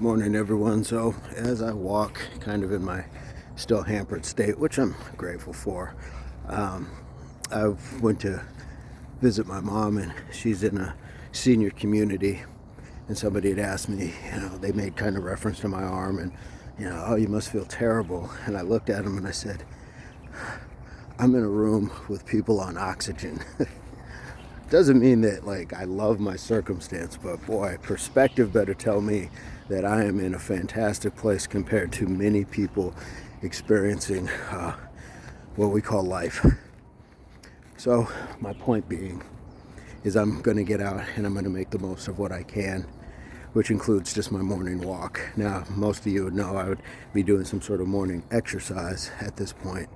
Morning, everyone. So, as I walk kind of in my still hampered state, which I'm grateful for, um, I went to visit my mom, and she's in a senior community. And somebody had asked me, they made kind of reference to my arm, and, oh, you must feel terrible. And I looked at them and I said, I'm in a room with people on oxygen. Doesn't mean that like I love my circumstance, but boy, perspective better tell me that I am in a fantastic place compared to many people experiencing what we call life. So my point being is I'm going to get out and I'm going to make the most of what I can, which includes just my morning walk. Now, most of you would know I would be doing some sort of morning exercise at this point.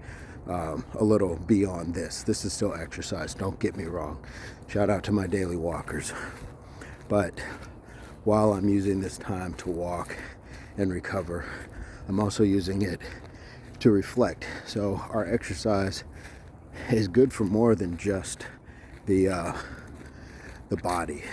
A little beyond this. This is still exercise, don't get me wrong. Shout out to my daily walkers. But while I'm using this time to walk and recover, I'm also using it to reflect. So our exercise is good for more than just the body.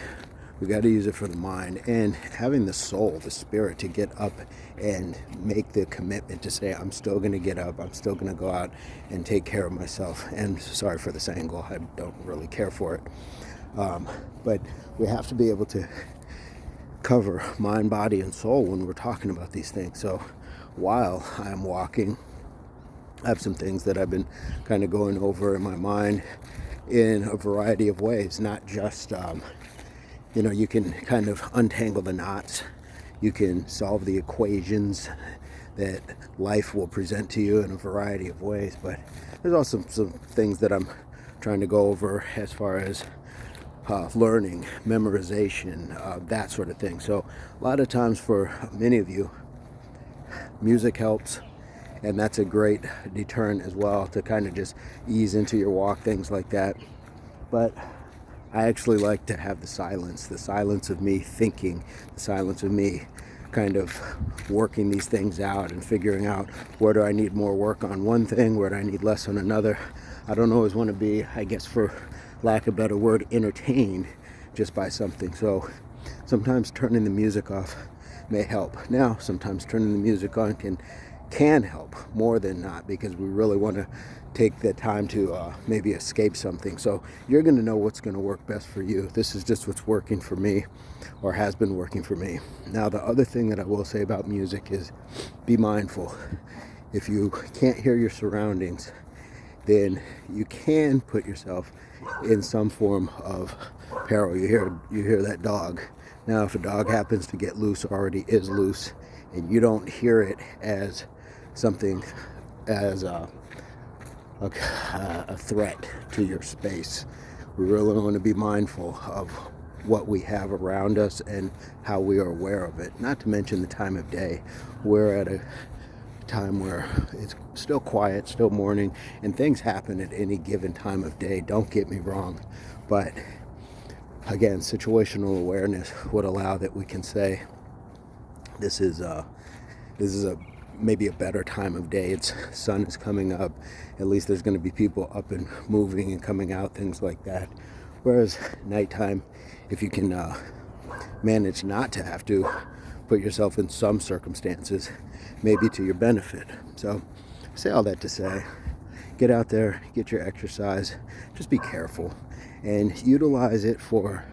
We got to use it for the mind and having the soul, the spirit to get up and make the commitment to say, I'm still going to get up. I'm still going to go out and take care of myself. And sorry for this angle. I don't really care for it. But we have to be able to cover mind, body, and soul when we're talking about these things. So while I'm walking, I have some things that I've been kind of going over in my mind in a variety of ways, not just you can kind of untangle the knots. You can solve the equations that life will present to you in a variety of ways. But there's also some things that I'm trying to go over as far as learning, memorization, that sort of thing. So a lot of times for many of you, music helps. And that's a great deterrent as well to kind of just ease into your walk, things like that. But I actually like to have the silence of me thinking, the silence of me kind of working these things out and figuring out where do I need more work on one thing, where do I need less on another. I don't always want to be, I guess for lack of a better word, entertained just by something. So sometimes turning the music off may help. Now, sometimes turning the music on can help more than not, because we really want to take the time to maybe escape something. So you're going to know what's going to work best for you. This is just what's working for me, or has been working for me. Now, the other thing that I will say about music is be mindful. If you can't hear your surroundings, then you can put yourself in some form of peril. You hear that dog. Now, if a dog happens to get loose, or already is loose, and you don't hear it as something, as a threat to your space, we really want to be mindful of what we have around us and how we are aware of it. Not to mention the time of day. We're at a time where it's still quiet, still morning, and things happen at any given time of day. Don't get me wrong, but again, situational awareness would allow that we can say this is a maybe a better time of day. It's sun is coming up. At least there's going to be people up and moving and coming out, things like that. Whereas nighttime, if you can manage not to have to put yourself in some circumstances, maybe to your benefit. So I say all that to say, get out there, get your exercise, just be careful and utilize it for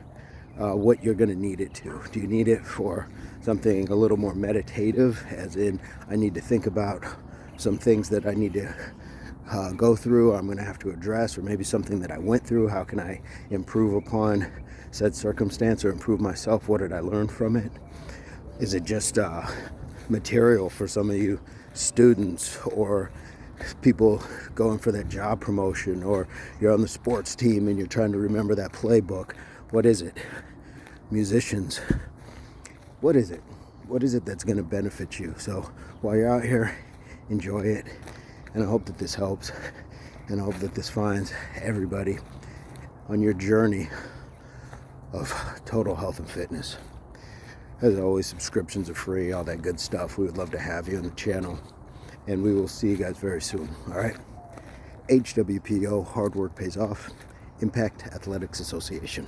what you're going to need it to. Do you need it for something a little more meditative, as in I need to think about some things that I need to go through, I'm going to have to address, or maybe something that I went through, how can I improve upon said circumstance or improve myself? What did I learn from it? Is it just material for some of you students or people going for that job promotion, or you're on the sports team and you're trying to remember that playbook? What is it? Musicians, what is it? What is it that's going to benefit you? So while you're out here, enjoy it. And I hope that this helps. And I hope that this finds everybody on your journey of total health and fitness. As always, subscriptions are free, all that good stuff. We would love to have you on the channel. And we will see you guys very soon. All right? HWPO, hard work pays off. Impact Athletics Association.